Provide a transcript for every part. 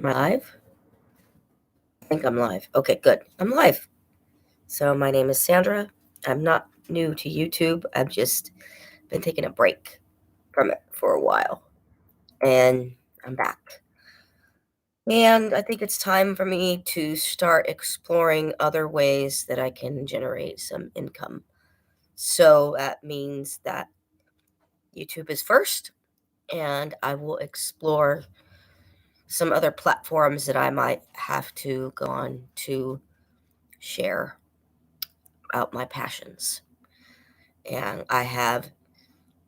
Am I live? I think I'm live. Okay, good. I'm live. So my name is Sandra. I'm not new to YouTube. I've just been taking a break from it for a while. And I'm back. And I think it's time for me to start exploring other ways that I can generate some income. So that means that YouTube is first, and I will explore some other platforms that I might have to go on to share out my passions. And I have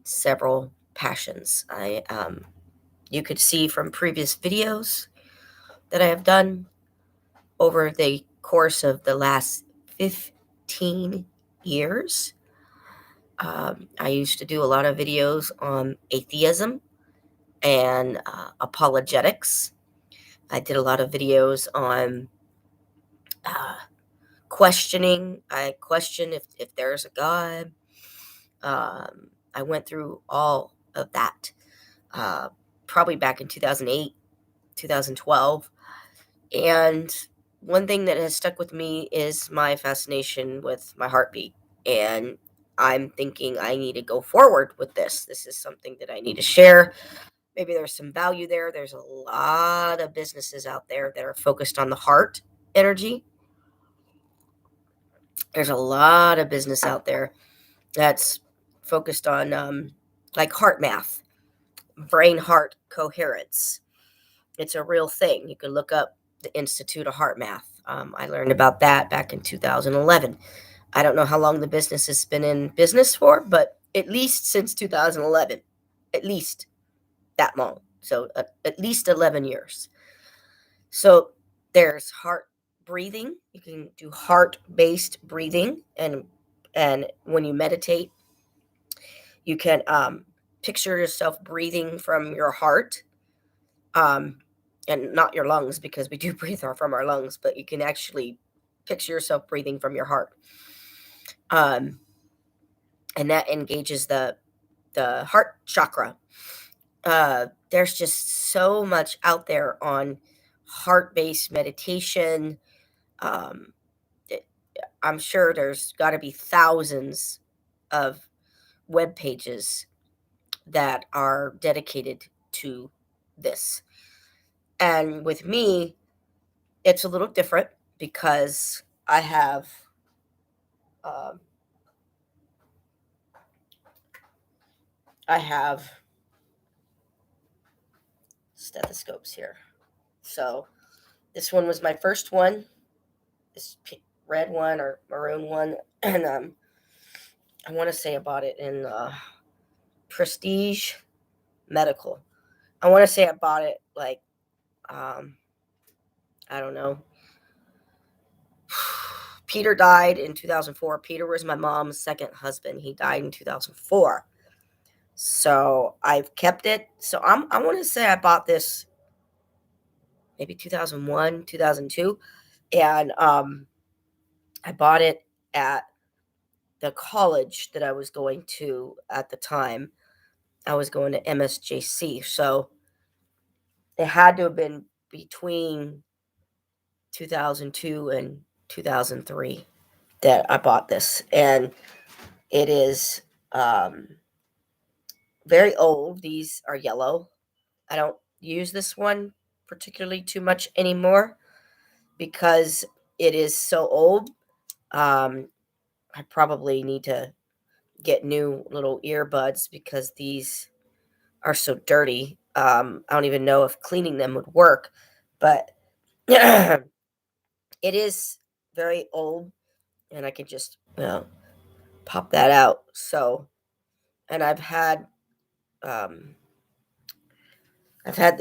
several passions. You could see from previous videos that I have done over the course of the last 15 years. I used to do a lot of videos on atheism and apologetics. I did a lot of videos on uh, questioning. I question if there's a God. I went through all of that uh, probably back in 2008, 2012. And one thing that has stuck with me is my fascination with my heartbeat. And I'm thinking I need to go forward with this. This is something that I need to share. Maybe there's some value there. There's a lot of businesses out there that are focused on the heart energy. There's a lot of business out there that's focused on like heart math, brain heart coherence. It's a real thing. You can look up the Institute of Heart Math. I learned about that back in 2011. I don't know how long the business has been in business for, but at least since 2011, at least that long. So at least 11 years. So there's heart breathing. You can do heart-based breathing, and when you meditate, you can picture yourself breathing from your heart. Um, and not your lungs, because we do breathe from our lungs, but you can actually picture yourself breathing from your heart. And that engages the heart chakra. There's just so much out there on heart-based meditation. Um, I'm sure there's got to be thousands of web pages that are dedicated to this. And with me, it's a little different because I have um, I have stethoscopes here. So this one was my first one, this red one or maroon one, and I want to say I bought it in Prestige Medical. I want to say I bought it like I don't know. Peter died in 2004. Peter was my mom's second husband. He died in 2004. So I've kept it. So I want to say I bought this maybe 2001, 2002. And I bought it at the college that I was going to at the time. I was going to MSJC. So it had to have been between 2002 and 2003 that I bought this. And it is very old. These are yellow. I don't use this one particularly too much anymore because it is so old. I probably need to get new little earbuds because these are so dirty. I don't even know if cleaning them would work, but it is very old, and I can just pop that out. So, and um, I've had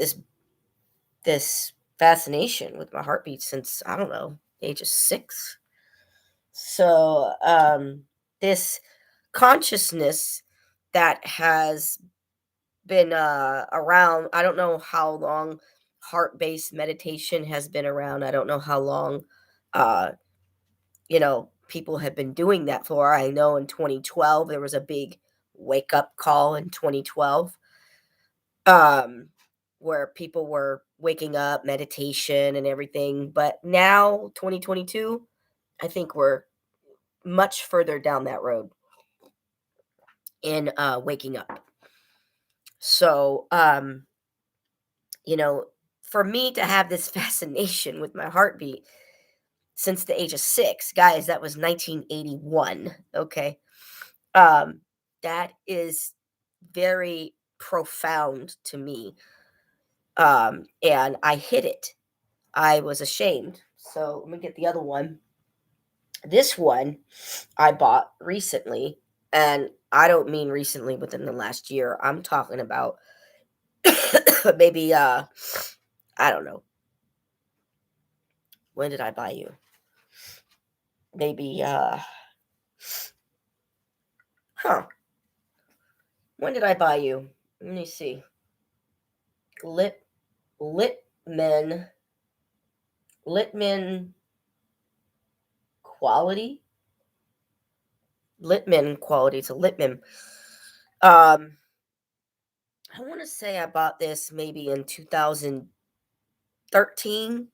this fascination with my heartbeat since I don't know, the age of 6. So, this consciousness that has been around, I don't know how long heart-based meditation has been around. I don't know how long uh, people have been doing that for. I know in 2012 there was a big wake up call in 2012. Um, where people were waking up, meditation and everything. But now, 2022, I think we're much further down that road in waking up. So, you know, for me to have this fascination with my heartbeat since the age of 6, guys, that was 1981. Okay. Um, that is very profound to me. And I hid it. I was ashamed. So let me get the other one. This one I bought recently, and I don't mean recently within the last year. I'm talking about maybe I don't know. When did I buy you? Maybe huh. When did I buy you? Let me see. Lit Litman Litman quality? Litman quality. It's a Litman. Um I want to say I bought this maybe in 2013.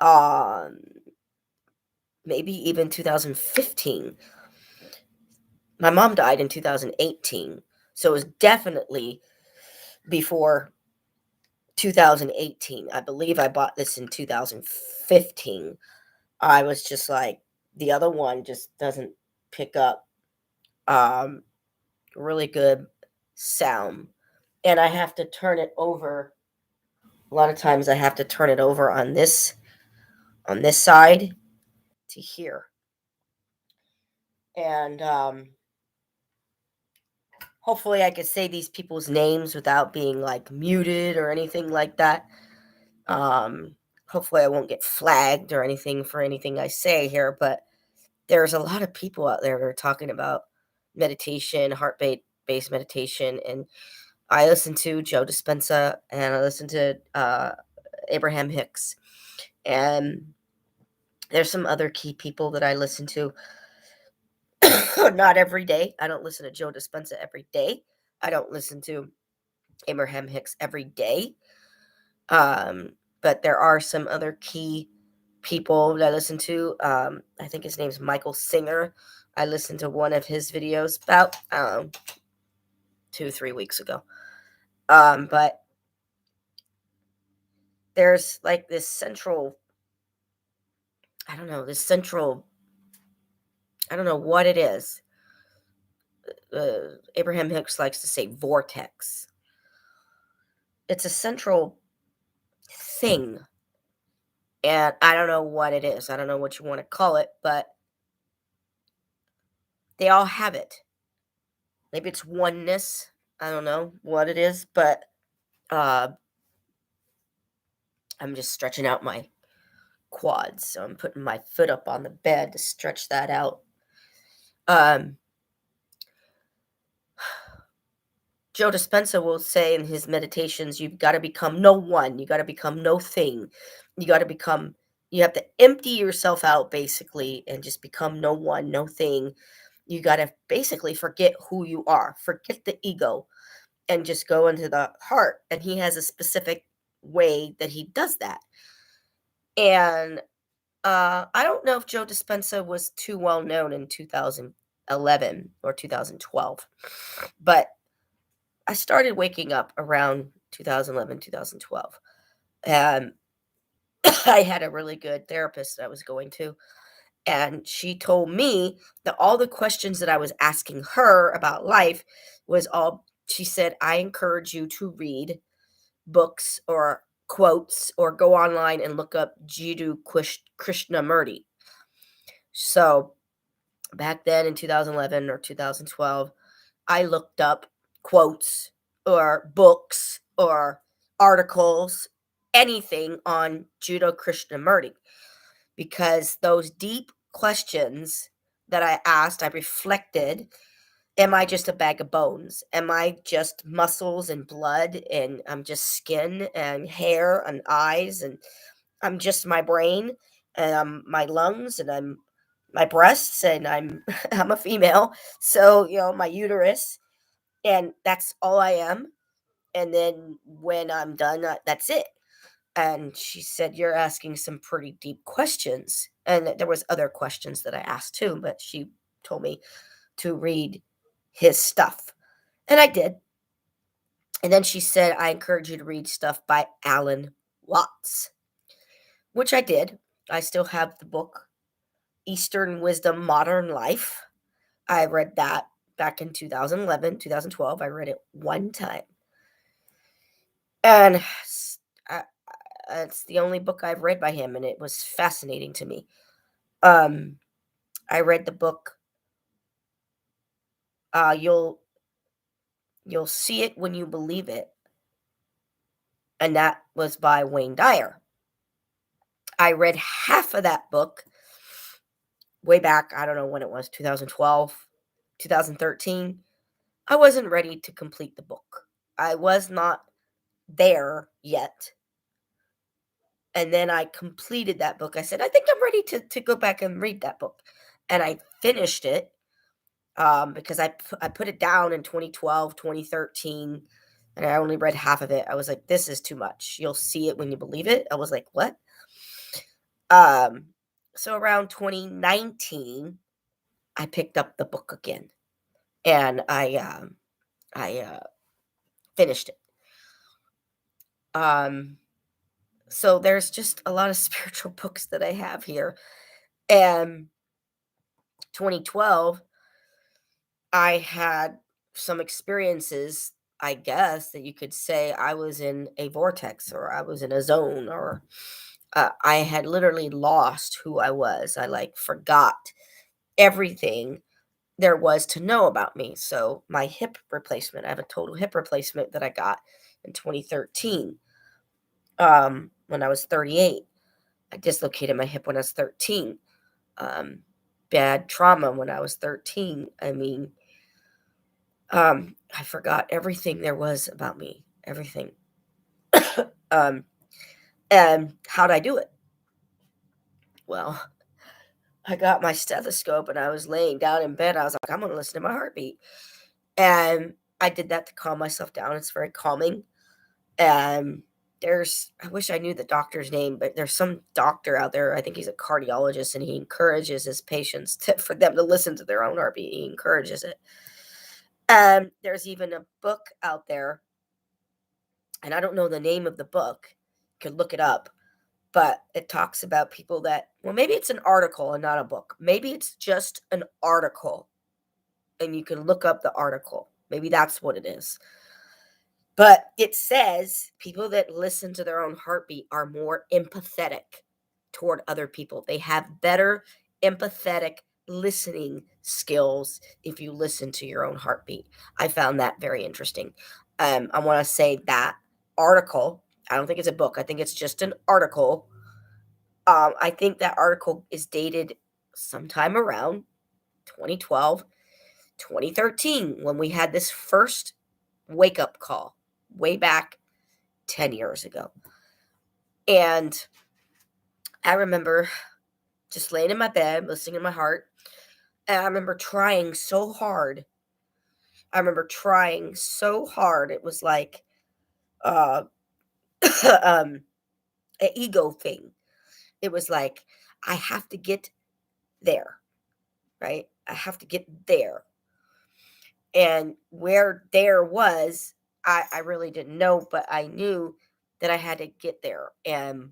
Um Maybe even 2015. My mom died in 2018. So it was definitely before 2018. I believe I bought this in 2015. I was just like, the other one just doesn't pick up um, really good sound. And I have to turn it over. A lot of times I have to turn it over on this side to hear. And hopefully I could say these people's names without being like muted or anything like that. Hopefully I won't get flagged or anything for anything I say here, but there's a lot of people out there that are talking about meditation, heart based meditation, and I listen to Joe Dispenza and I listen to Abraham Hicks, and there's some other key people that I listen to. Not every day. I don't listen to Joe Dispenza every day. I don't listen to Abraham Hicks every day. Um, but there are some other key people that I listen to. I think his name's Michael Singer. I listened to one of his videos about 2 3 weeks ago. But there's like this central, I don't know, this central, I don't know what it is. Abraham Hicks likes to say vortex. It's a central thing, and I don't know what it is. I don't know what you want to call it, but they all have it. Maybe it's oneness. I don't know what it is, but uh, I'm just stretching out my quads. So I'm putting my foot up on the bed to stretch that out. Um, Joe Dispenza will say in his meditations, you've got to become no one. You got to become no thing. You got to become, you have to empty yourself out basically and just become no one, no thing. You got to basically forget who you are, forget the ego, and just go into the heart. And he has a specific way that he does that. And I don't know if Joe Dispenza was too well known in 2011 or 2012, but I started waking up around 2011, 2012. And I had a really good therapist that I was going to. And she told me that all the questions that I was asking her about life was all, she said, I encourage you to read books or quotes or go online and look up Jiddu Krishnamurti. So back then in 2011 or 2012, I looked up quotes or books or articles, anything on Judo Krishnamurti, because those deep questions that I asked, I reflected, am I just a bag of bones? Am I just muscles and blood and I'm just skin and hair and eyes and I'm just my brain and I'm my lungs and I'm my breasts and I'm I'm a female. So, my uterus, and that's all I am. And then when I'm done, that's it. And she said, "You're asking some pretty deep questions." And there was other questions that I asked too, but she told me to read his stuff. And I did. And then she said, "I encourage you to read stuff by Alan Watts," which I did. I still have the book, Eastern Wisdom, Modern Life. I read that back in 2011, 2012. I read it one time. And I, it's the only book I've read by him, and it was fascinating to me. I read the book, You'll See It When You Believe It, and that was by Wayne Dyer. I read half of that book way back, I don't know when it was, 2012, 2013. I wasn't ready to complete the book. I was not there yet. And then I completed that book. I said, I think I'm ready to go back and read that book. And I finished it because I put it down in 2012, 2013, and I only read half of it. I was like, this is too much. You'll see it when you believe it. I was like, what? So around 2019, I picked up the book again, and I finished it. So there's just a lot of spiritual books that I have here. And 2012, I had some experiences, I guess that you could say I was in a vortex, or I was in a zone, or I had literally lost who I was. I like forgot everything there was to know about me. So my hip replacement, I have a total hip replacement that I got in 2013, when I was 38. I dislocated my hip when I was 13. Bad trauma when I was 13. I mean, I forgot everything there was about me, everything. um, and how'd I do it? Well, I got my stethoscope and I was laying down in bed. I was like, I'm going to listen to my heartbeat. And I did that to calm myself down. It's very calming. And I wish I knew the doctor's name, but there's some doctor out there. I think he's a cardiologist, and he encourages his patients for them to listen to their own heartbeat. He encourages it. There's even a book out there, and I don't know the name of the book. You could look it up, but it talks about people that, well, maybe it's an article and not a book. Maybe it's just an article, and you can look up the article. Maybe that's what it is. But it says people that listen to their own heartbeat are more empathetic toward other people. They have better empathetic listening skills if you listen to your own heartbeat. I found that very interesting. I want to say that article, I don't think it's a book, I think it's just an article. I think that article is dated sometime around 2012, 2013, when we had this first wake up call way back 10 years ago. And I remember just laying in my bed, listening to my heart. And I remember trying so hard. It was like uh, an ego thing. It was like, I have to get there, right? I have to get there. And where there was, I really didn't know, but I knew that I had to get there. And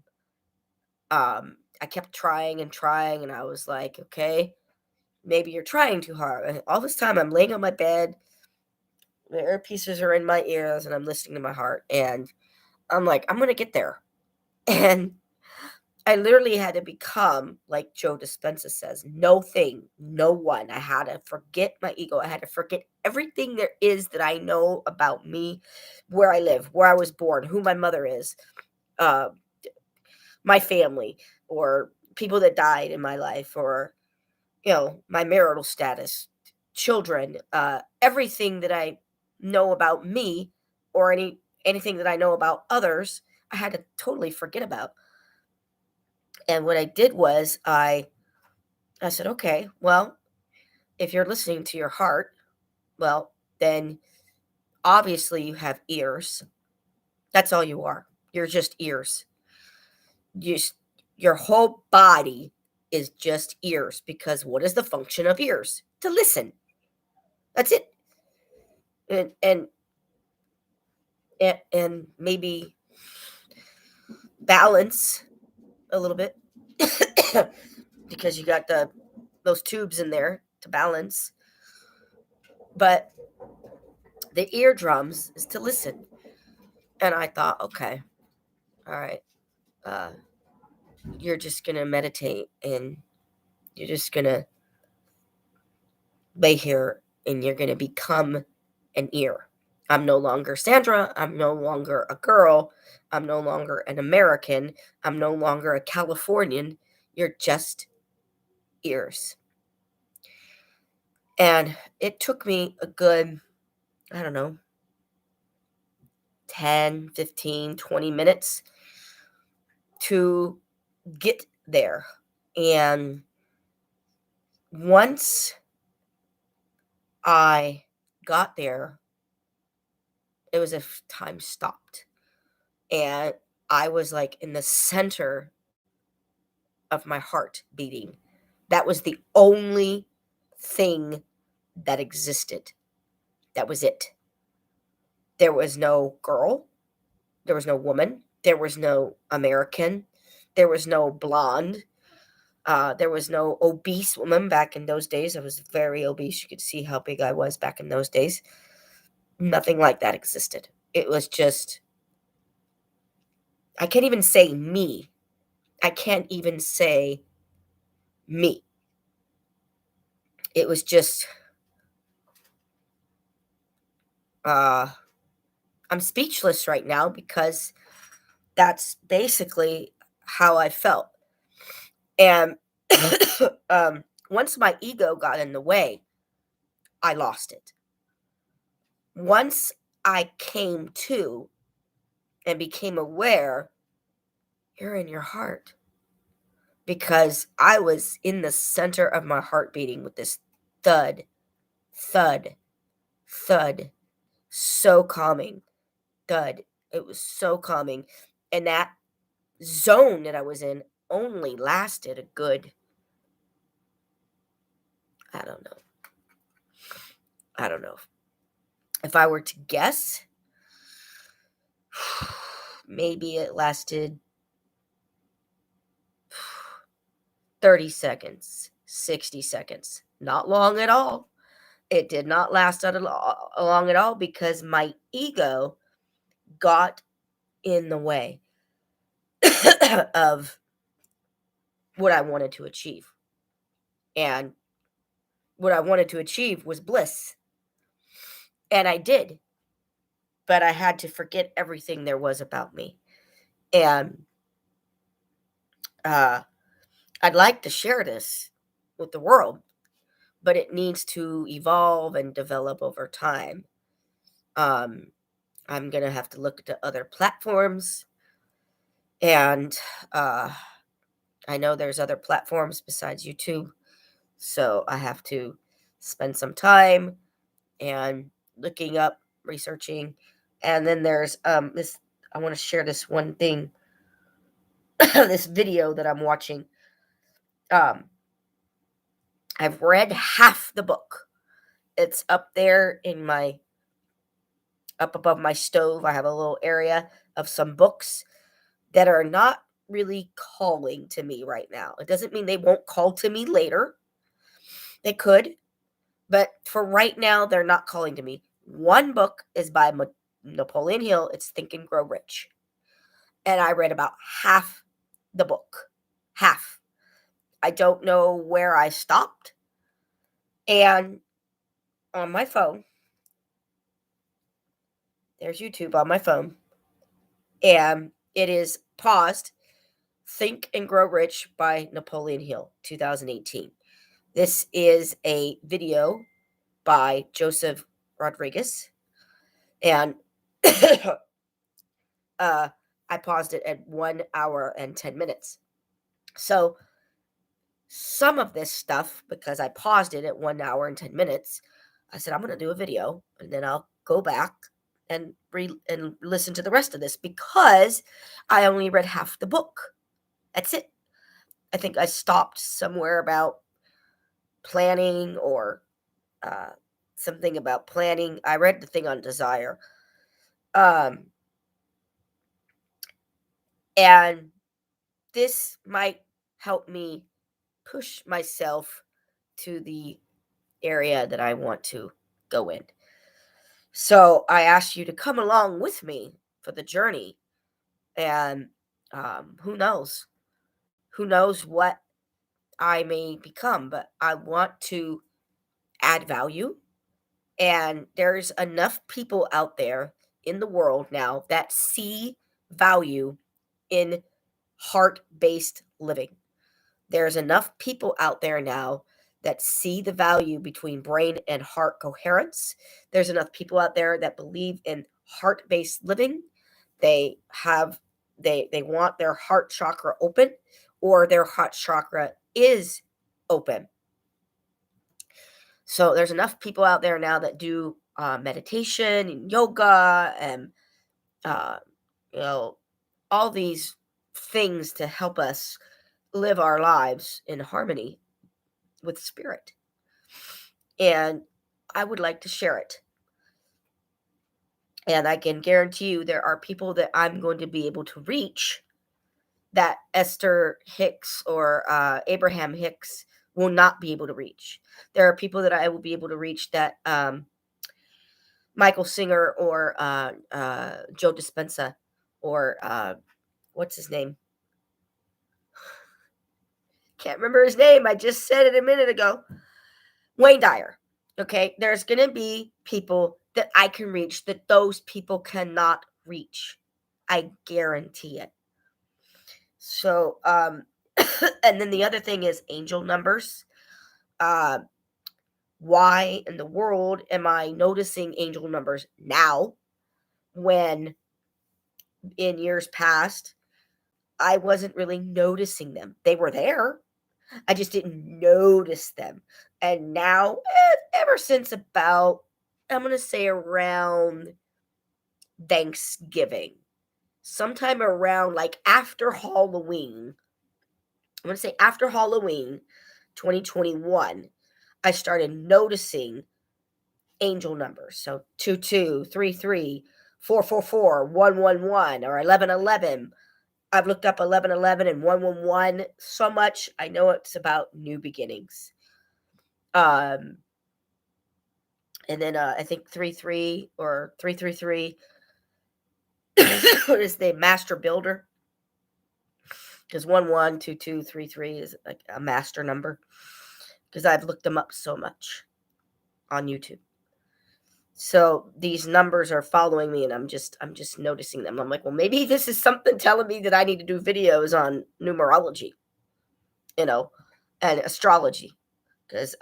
I kept trying and trying, and I was like, okay, maybe you're trying too hard. And all this time, I'm laying on my bed, the earpieces are in my ears, and I'm listening to my heart, and I'm like, I'm gonna get there. And I literally had to become, like Joe Dispenza says, no thing, no one. I had to forget my ego. I had to forget everything there is that I know about me, where I live, where I was born, who my mother is, uh, my family, or people that died in my life, or my marital status, children, everything that I know about me, or anything that I know about others, I had to totally forget about. And what I did was I said, okay, well, if you're listening to your heart, well, then obviously you have ears. That's all you are. You're just ears. Your whole body is just ears, because what is the function of ears? To listen. That's it. And maybe balance a little bit because you got those tubes in there to balance. But the eardrums is to listen. And I thought, okay, all right, uh, you're just gonna meditate and you're just gonna lay here and you're gonna become an ear. I'm no longer Sandra. I'm no longer a girl. I'm no longer an American. I'm no longer a Californian. You're just ears. And it took me a good, I don't know, 10, 15, 20 minutes to get there. And once I got there, it was if time stopped. And I was like in the center of my heart beating. That was the only thing that existed. That was it. There was no girl. There was no woman. There was no American. There was no blonde. There was no obese woman back in those days. I was very obese. You could see how big I was back in those days. Nothing like that existed. It was just, I can't even say me. I can't even say me. It was just, I'm speechless right now because that's basically how I felt. And once my ego got in the way, I lost it. Once I came to and became aware, you're in your heart. Because I was in the center of my heart beating with this thud, thud, thud. So calming. Thud. It was so calming. And that zone that I was in only lasted a good, I don't know. I don't know. If I were to guess, maybe it lasted 30 seconds, 60 seconds. Not long at all. It did not last long at all because my ego got in the way of what I wanted to achieve. And what I wanted to achieve was bliss. And I did. But I had to forget everything there was about me. And I'd like to share this with the world, but it needs to evolve and develop over time. I'm going to have to look to other platforms. And I know there's other platforms besides YouTube. So I have to spend some time and looking up, researching. And then there's this, I want to share this one thing, this video that I'm watching. I've read half the book. It's up there in my, up above my stove. I have a little area of some books that are not really calling to me right now. It doesn't mean they won't call to me later. They could, but for right now, they're not calling to me. One book is by Napoleon Hill. It's Think and Grow Rich. And I read about half the book. Half. I don't know where I stopped. And on my phone, there's YouTube on my phone. And it is paused. Think and Grow Rich by Napoleon Hill, 2018. This is a video by Joseph Rodriguez. And I paused it at 1 hour and 10 minutes. So some of this stuff, because I paused it at 1 hour and 10 minutes, I said, I'm going to do a video and then I'll go back and listen to the rest of this, because I only read half the book. That's it. I think I stopped somewhere about planning, or something about planning. I read the thing on desire. Um, and this might help me push myself to the area that I want to go in. So I asked you to come along with me for the journey. And who knows? Who knows what I may become? But I want to add value. And there's enough people out there in the world now that see value in heart based living. There's enough people out there now that see the value between brain and heart coherence. There's enough people out there that believe in heart-based living. They have they want their heart chakra open, or their heart chakra is open. So there's enough people out there now that do meditation and yoga, and uh, you know, all these things to help us live our lives in harmony with spirit. And I would like to share it. And I can guarantee you there are people that I'm going to be able to reach that Esther Hicks or Abraham Hicks will not be able to reach. There are people that I will be able to reach that Michael Singer or Joe Dispenza or what's his name? Can't remember his name. I just said it a minute ago. Wayne Dyer. Okay, there's going to be people that I can reach that those people cannot reach. I guarantee it. So, and then the other thing is angel numbers. Uh, why in the world am I noticing angel numbers now, when in years past I wasn't really noticing them? They were there. I just didn't notice them. And now, ever since about, I'm going to say around Thanksgiving, sometime around like after Halloween, I'm going to say after Halloween 2021, I started noticing angel numbers. So 2233, 444, 111, or 1111. I've looked up 1111 and 111 so much. I know it's about new beginnings. And then I think 33 or 333 is the master builder, because 112233 is like a master number, because I've looked them up so much on YouTube. So these numbers are following me, and I'm just noticing them. I'm like, well, maybe this is something telling me that I need to do videos on numerology, and astrology, because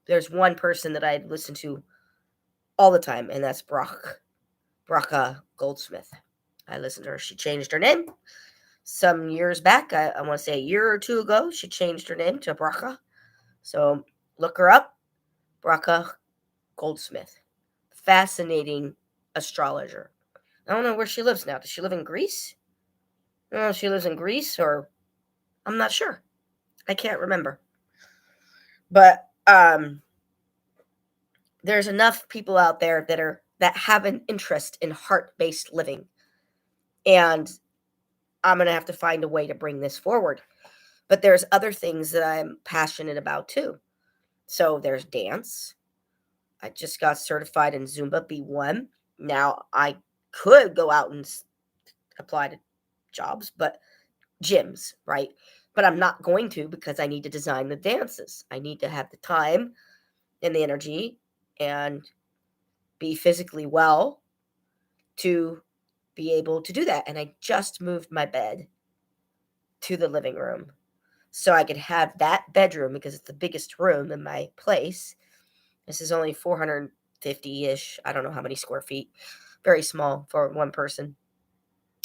there's one person that I listen to all the time, and that's Braca Goldsmith. I listened to her. She changed her name some years back. I want to say a year or two ago. She changed her name to Braca. So look her up, Braca Goldsmith. Fascinating astrologer. I don't know where she lives now. Does she live in Greece? I don't know if she lives in Greece, or I'm not sure. I can't remember. But there's enough people out there that have an interest in heart-based living. And I'm going to have to find a way to bring this forward. But there's other things that I'm passionate about too. So there's dance. I just got certified in Zumba B1. Now I could go out and apply to jobs, but gyms, right? But I'm not going to, because I need to design the dances. I need to have the time and the energy and be physically well to be able to do that. And I just moved my bed to the living room so I could have that bedroom, because it's the biggest room in my place. This is only 450-ish. I don't know how many square feet. Very small for one person,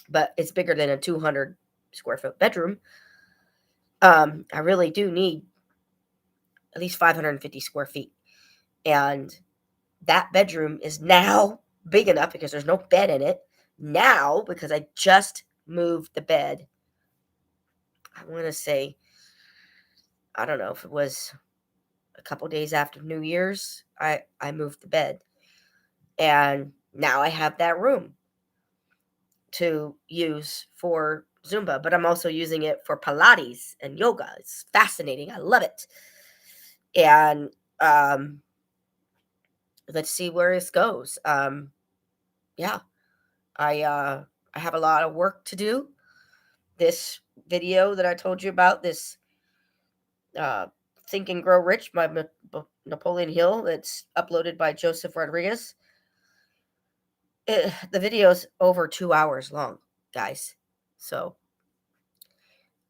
but it's bigger than a 200 square foot bedroom. I really do need at least 550 square feet. And that bedroom is now big enough because there's no bed in it. Now, because I just moved the bed, I want to say, I don't know if it was a couple days after New Year's, I moved the bed. And now I have that room to use for Zumba, but I'm also using it for Pilates and yoga. It's fascinating. I love it. And let's see where this goes. Yeah, I have a lot of work to do. This video that I told you about, this uh, Think and Grow Rich by Napoleon Hill, that's uploaded by Joseph Rodriguez. The video's over 2 hours long, guys. So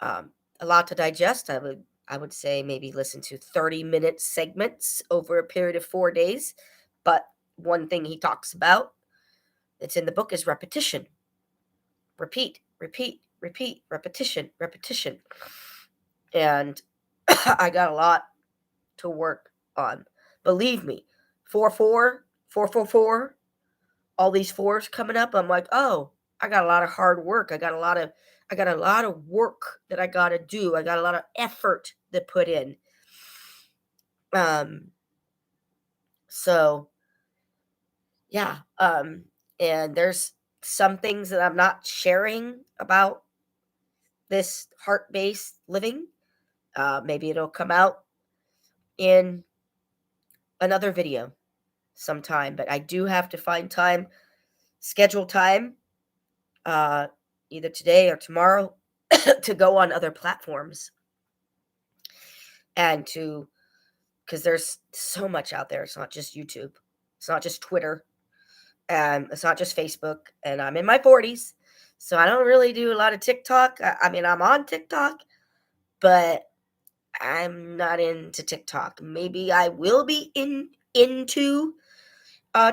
a lot to digest. I would say maybe listen to 30-minute segments over a period of 4 days. But one thing he talks about that's in the book is repetition. Repeat, repeat, repeat, repetition, repetition. And I got a lot to work on. Believe me, 4-4, 4-4-4, all these fours coming up. I'm like, oh, I got a lot of hard work. I got a lot of work that I got to do. I got a lot of effort to put in. So yeah. And there's some things that I'm not sharing about this heart-based living. Maybe it'll come out in another video sometime, but I do have to find time, schedule time, uh, either today or tomorrow to go on other platforms and to, because there's so much out there. It's not just YouTube. It's not just Twitter. And it's not just Facebook. And I'm in my 40s. So I don't really do a lot of TikTok. I mean, I'm on TikTok, but I'm not into TikTok. Maybe I will be into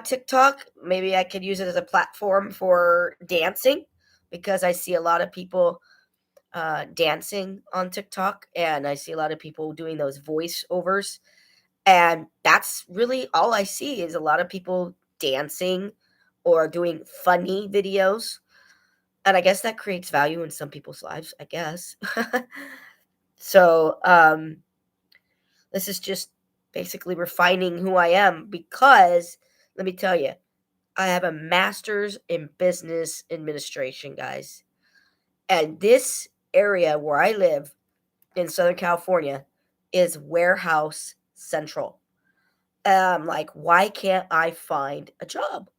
TikTok. Maybe I could use it as a platform for dancing because I see a lot of people dancing on TikTok, and I see a lot of people doing those voiceovers, and that's really all I see is a lot of people dancing or doing funny videos, and I guess that creates value in some people's lives, I guess. So this is just basically refining who I am because let me tell you, I have a master's in business administration, guys. And this area where I live in Southern California is warehouse central. Like, why can't I find a job?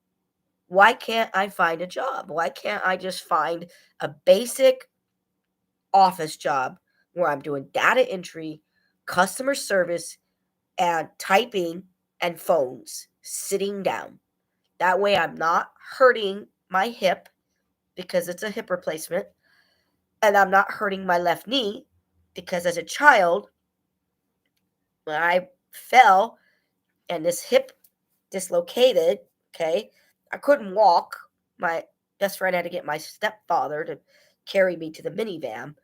Why can't I find a job? Why can't I just find a basic office job where I'm doing data entry, customer service, and typing and phones, sitting down? That way I'm not hurting my hip because it's a hip replacement, and I'm not hurting my left knee because as a child, when I fell and this hip dislocated, okay, I couldn't walk. My best friend had to get my stepfather to carry me to the minivan,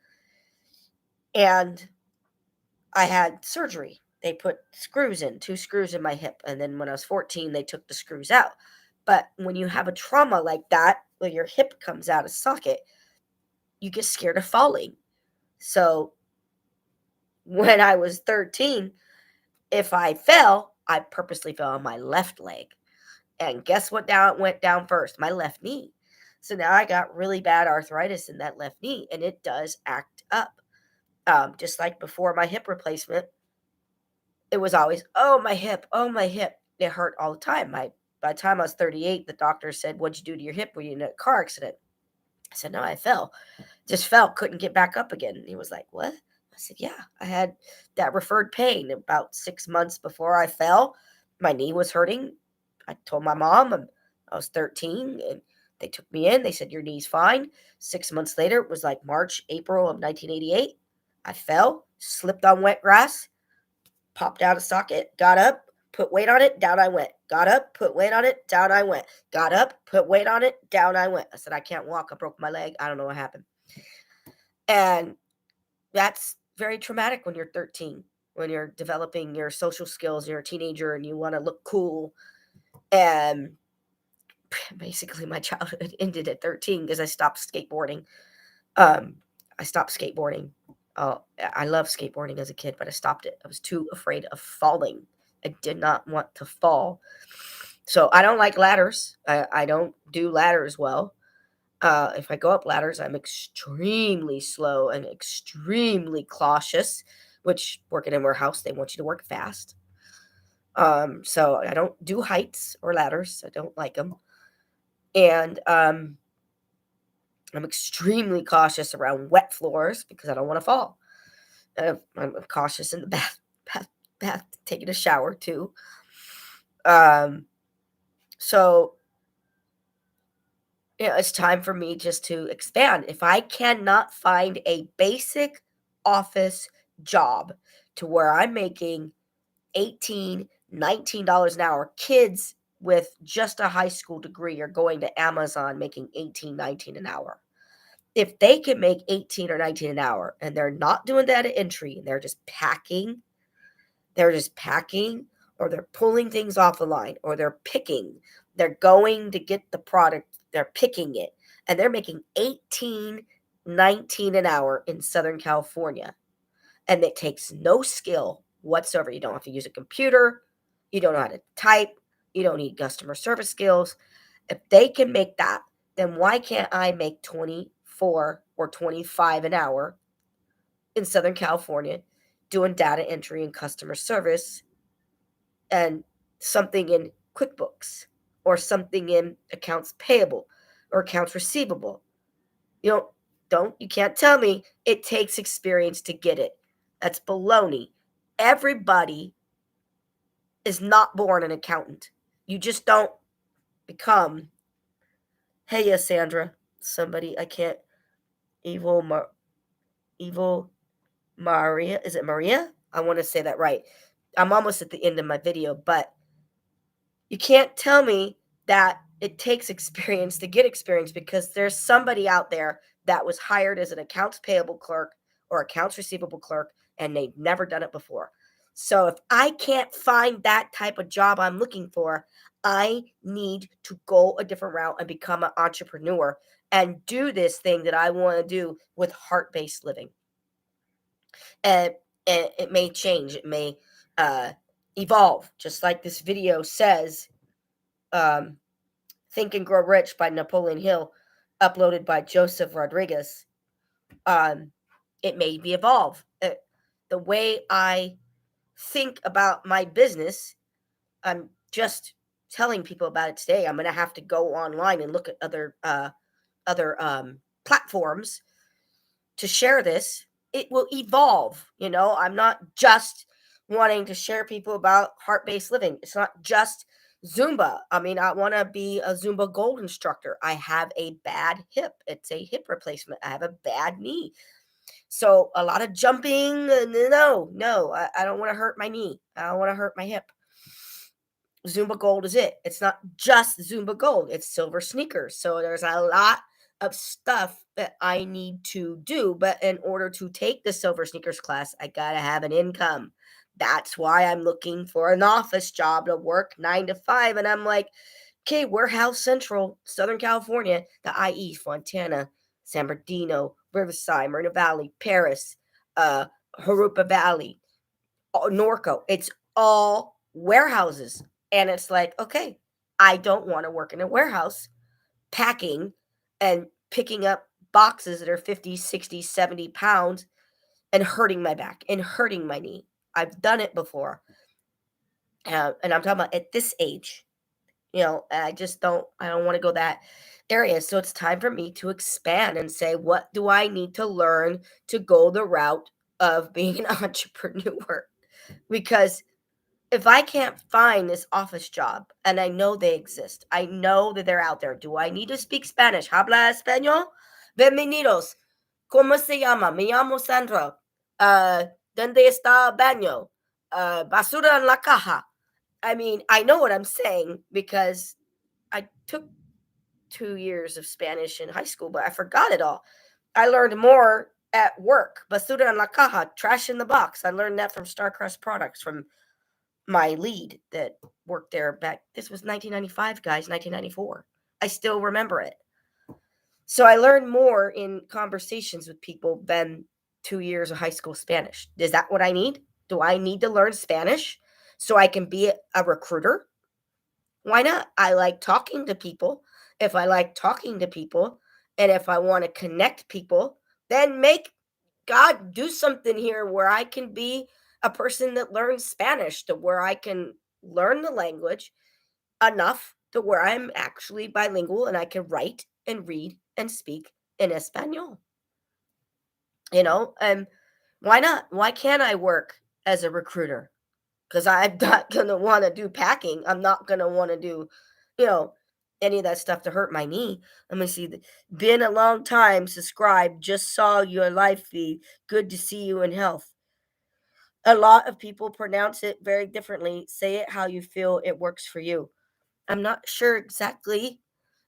and I had surgery. They put screws in, 2 screws in my hip, and then when I was 14, they took the screws out. But when you have a trauma like that, where your hip comes out of socket, you get scared of falling. So when I was 13, if I fell, I purposely fell on my left leg. And guess what went down first? My left knee. So now I got really bad arthritis in that left knee, and it does act up. Just like before my hip replacement, it was always, oh, my hip, oh, my hip. It hurt all the time. By the time I was 38, the doctor said, what'd you do to your hip? Were you in a car accident? I said, no, I fell. Just fell, couldn't get back up again. And he was like, what? I said, yeah, I had that referred pain about 6 months before I fell. My knee was hurting. I told my mom I was 13, and they took me in. They said, your knee's fine. 6 months later, it was like March, April of 1988. I fell, slipped on wet grass, popped out of socket, got up, put weight on it, down I went. Got up, put weight on it, down I went. Got up, put weight on it, down I went. I said, I can't walk. I broke my leg. I don't know what happened. And that's very traumatic when you're 13, when you're developing your social skills, you're a teenager and you want to look cool and basically my childhood ended at 13 because I stopped skateboarding. Um, I stopped skateboarding. I loved skateboarding as a kid, but I stopped it. I was too afraid of falling. I did not want to fall. So I don't like ladders. I don't do ladders well. If I go up ladders, I'm extremely slow and extremely cautious, which working in a warehouse, they want you to work fast. So I don't do heights or ladders. I don't like them. And I'm extremely cautious around wet floors because I don't want to fall. I'm cautious in the bath, taking a shower too. Um, so it's time for me just to expand. If I cannot find a basic office job to where I'm making 18, $19 an hour, kids with just a high school degree are going to Amazon making 18, 19 an hour. If they can make 18 or 19 an hour and they're not doing data entry and they're just packing or they're pulling things off the line or they're picking, they're going to get the product, they're picking it, and they're making 18, 19 an hour in Southern California. And it takes no skill whatsoever. You don't have to use a computer. You don't know how to type. You don't need customer service skills. If they can make that, then why can't I make 24 or 25 an hour in Southern California doing data entry and customer service and something in QuickBooks or something in accounts payable or accounts receivable? You can't tell me it takes experience to get it. That's baloney. Everybody is not born an accountant. You just don't become. Hey, yes, Sandra. Somebody I can't. Evil Maria. Is it Maria? I want to say that right. I'm almost at the end of my video, but you can't tell me that it takes experience to get experience because there's somebody out there that was hired as an accounts payable clerk or accounts receivable clerk and they've never done it before. So if I can't find that type of job I'm looking for, I need to go a different route and become an entrepreneur and do this thing that I want to do with heart-based living. And, and it may change, it may evolve, just like this video says. um, Think and Grow Rich by Napoleon Hill, uploaded by Joseph Rodriguez. It made me evolve. The way I think about my business, I'm just telling people about it today. I'm going to have to go online and look at other platforms to share this. It will evolve. I'm not just wanting to share people about heart-based living. It's not just Zumba. I mean, I want to be a Zumba gold instructor. I have a bad hip. It's a hip replacement. I have a bad knee. So a lot of jumping. No, I don't want to hurt my knee. I don't want to hurt my hip. Zumba Gold is it. It's not just Zumba Gold. It's silver sneakers. So there's a lot of stuff that I need to do. But in order to take the silver sneakers class, I got to have an income. That's why I'm looking for an office job to work 9 to 5. And I'm like, okay, Warehouse Central, Southern California, the IE, Fontana, San Bernardino, Riverside, Moreno Valley, Paris, Harupa Valley, Norco. It's all warehouses. And it's like, okay, I don't want to work in a warehouse packing and picking up boxes that are 50, 60, 70 pounds and hurting my back and hurting my knee. I've done it before. And I'm talking about at this age. I don't want to go that area. So it's time for me to expand and say, what do I need to learn to go the route of being an entrepreneur? Because if I can't find this office job, and I know they exist, I know that they're out there. Do I need to speak Spanish? Habla español? Bienvenidos. ¿Cómo se llama? Me llamo Sandra. ¿Dónde está el baño? Basura en la caja. I mean, I know what I'm saying because I took 2 years of Spanish in high school, but I forgot it all. I learned more at work. Basura en la caja, trash in the box. I learned that from Starcrest Products, from my lead that worked there back. This was 1995, guys, 1994. I still remember it. So I learned more in conversations with people than 2 years of high school Spanish. Is that what I need? Do I need to learn Spanish so I can be a recruiter? Why not? I like talking to people. If I like talking to people and if I want to connect people, then make God do something here where I can be a person that learns Spanish, to where I can learn the language enough to where I'm actually bilingual and I can write and read and speak in Espanol. And why not? Why can't I work as a recruiter? Because I'm not going to want to do packing. I'm not going to want to do, you know, any of that stuff to hurt my knee. Let me see. Been a long time. Subscribe. Just saw your live feed. Good to see you in health. A lot of people pronounce it very differently. Say it how you feel it works for you. I'm not sure exactly.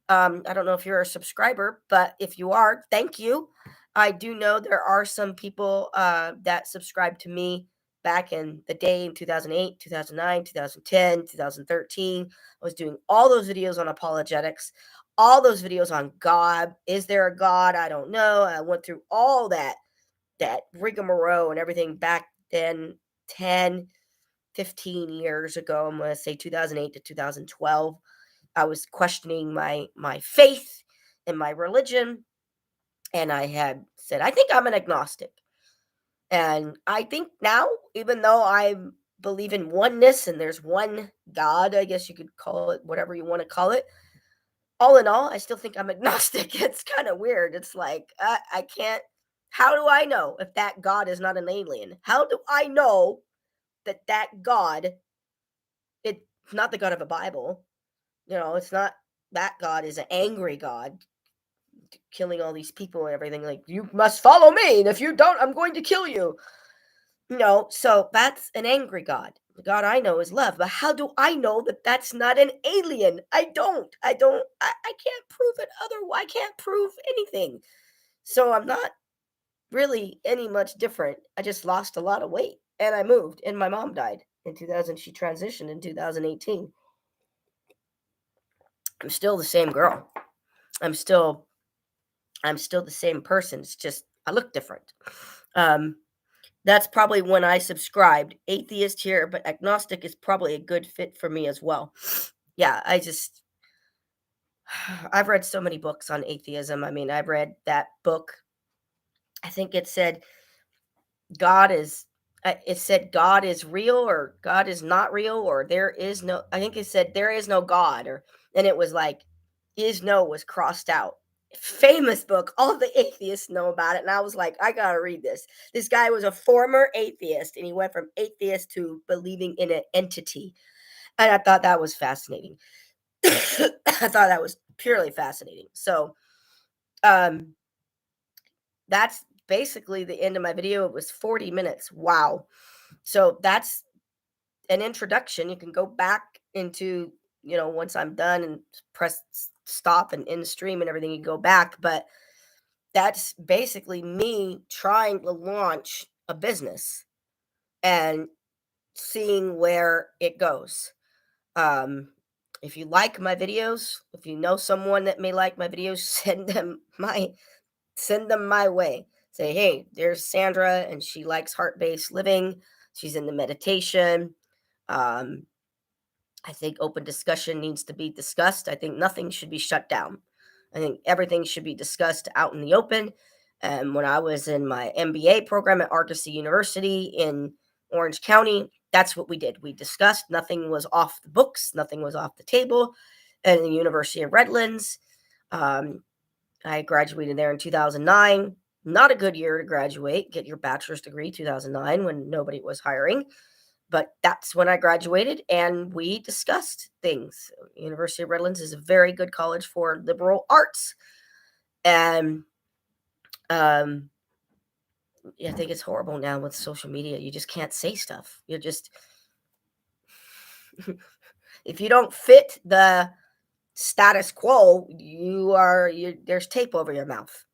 I don't know if you're a subscriber, but if you are, thank you. I do know there are some people that subscribed to me back in the day in 2008, 2009, 2010, 2013. I was doing all those videos on apologetics, all those videos on God. Is there a God? I don't know. I went through all that rigmarole and everything back then, 10, 15 years ago. I'm going to say 2008 to 2012. I was questioning my faith and my religion, and I had said, I think I'm an agnostic. And I think now, even though I believe in oneness and there's one God, I guess you could call it whatever you want to call it, all in all, I still think I'm agnostic. It's kind of weird. It's like, I can't. How do I know if that God is not an alien? How do I know that God, it's not the God of the Bible? It's not that God is an angry God killing all these people and everything. Like, you must follow me, and if you don't, I'm going to kill you. So that's an angry God. The God I know is love. But how do I know that that's not an alien? I can't prove it otherwise. I can't prove anything. So I'm not really any much different. I just lost a lot of weight and I moved, and my mom died in 2000. She transitioned in 2018. I'm still the same girl. I'm still the same person. It's just I look different. Um, that's probably when I subscribed. Atheist here, but agnostic is probably a good fit for me as well. Yeah, I've read so many books on atheism. I mean, I've read that book. I think God is it said God is real or God is not real, or there is no, I think it said there is no God, or and it was like is no was crossed out. Famous book, all the atheists know about it, and I was like, I gotta read this. This guy was a former atheist and he went from atheist to believing in an entity, and I thought that was fascinating. I thought that was purely fascinating. So um that's basically the end of my video. It was 40 minutes. Wow. So that's an introduction. You can go back into, once I'm done and press stop and end stream and everything, you go back. But that's basically me trying to launch a business and seeing where it goes. Um, if you like my videos, if you know someone that may like my videos, send them my way. Say, hey, there's Sandra, and she likes heart-based living. She's into meditation. Um, I think open discussion needs to be discussed. I think nothing should be shut down. I think everything should be discussed out in the open. And when I was in my MBA program at Argosy University in Orange County, that's what we did. We discussed. Nothing was off the books. Nothing was off the table. And the University of Redlands, I graduated there in 2009. Not a good year to graduate, get your bachelor's degree, 2009, when nobody was hiring. But that's when I graduated, and we discussed things. University of Redlands is a very good college for liberal arts. And I think it's horrible now with social media. You just can't say stuff. You're just, if you don't fit the status quo, there's tape over your mouth.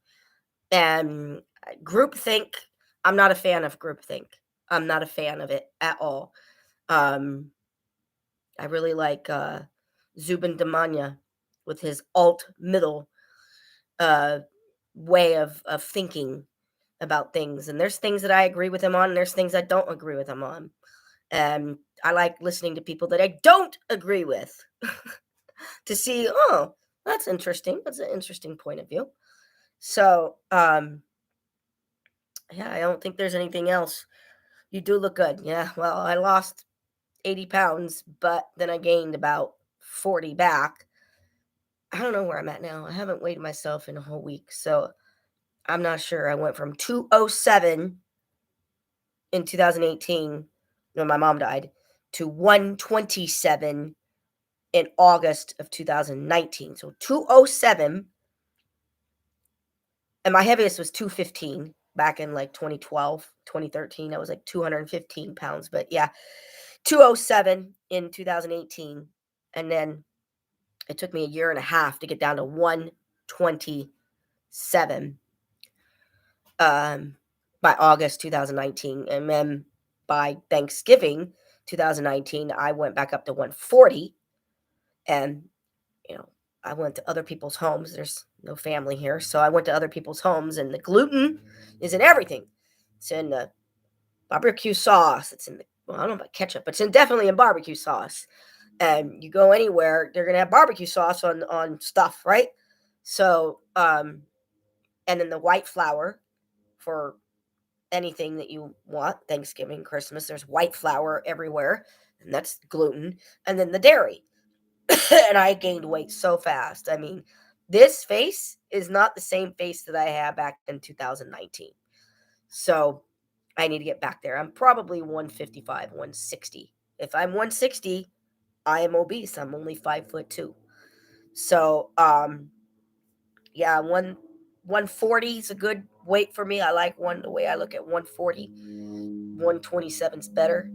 And groupthink, I'm not a fan of groupthink. I'm not a fan of it at all. I really like Zubin Damania. with his alt middle way of thinking about things. And there's things that I agree with him on, and there's things I don't agree with him on. And I like listening to people that I don't agree with to see, oh, that's interesting. That's an interesting point of view. So, yeah, I don't think there's anything else. You do look good. Yeah, well, I lost 80 pounds, but then I gained about 40 back. I don't know where I'm at now. I haven't weighed myself in a whole week, so I'm not sure. I went from 207 in 2018 when my mom died to 127 in August of 2019. So 207, and my heaviest was 215 back in like 2012, 2013. I was like 215 pounds, but yeah, 207 in 2018. And then it took me a year and a half to get down to 127 by August 2019. And then by Thanksgiving 2019, I went back up to 140. And, you know, I went to other people's homes. There's no family here. So I went to other people's homes, and the gluten is in everything. It's in the barbecue sauce. It's in the, well, I don't know about ketchup, but it's definitely in barbecue sauce. And you go anywhere, they're going to have barbecue sauce on stuff, right? So, and then the white flour for anything that you want, Thanksgiving, Christmas, there's white flour everywhere, and that's gluten. And then the dairy. And I gained weight so fast. I mean, this face is not the same face that I had back in 2019. So I need to get back there. I'm probably 155, 160. If I'm 160, I am obese. I'm only 5'2". So yeah, 140 is a good weight for me. I like the way I look at 140. 127 is better.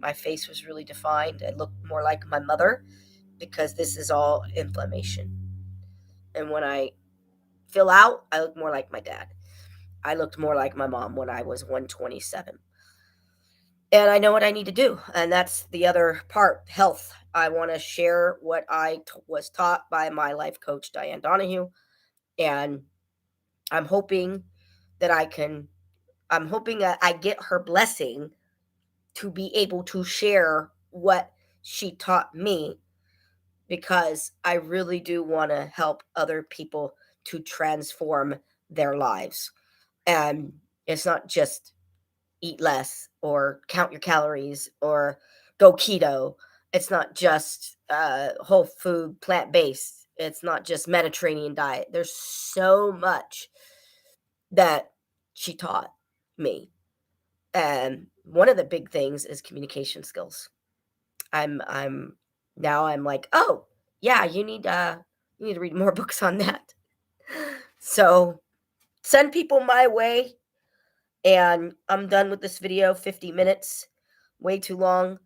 My face was really defined. I looked more like my mother because this is all inflammation. And when I fill out, I look more like my dad. I looked more like my mom when I was 127. And I know what I need to do. And that's the other part, health. I want to share what I was taught by my life coach, Diane Donahue. And I'm hoping that I'm hoping that I get her blessing to be able to share what she taught me, because I really do want to help other people to transform their lives. And it's not just eat less or count your calories or go keto. It's not just whole food, plant based. It's not just Mediterranean diet. There's so much that she taught me. And one of the big things is communication skills. I'm now I'm like, oh yeah, you need to read more books on that. So send people my way, and I'm done with this video. 50 minutes, way too long.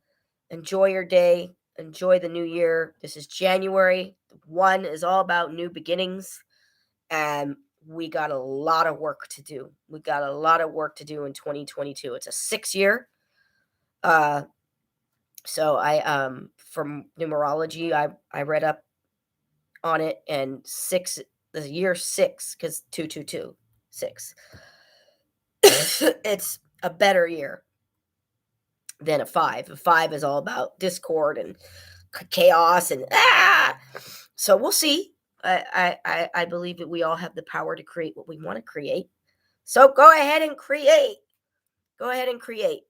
Enjoy your day. Enjoy the new year. This is January. 1 is all about new beginnings, and we got a lot of work to do. We got a lot of work to do in 2022. It's a 6-year. So I from numerology, I read up on it, and the year 6, because 222 6. It's a better year than a 5. A 5 is all about discord and chaos and So we'll see. I believe that we all have the power to create what we want to create. So go ahead and create. Go ahead and create.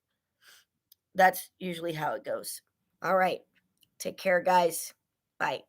That's usually how it goes. All right. Take care, guys. Bye.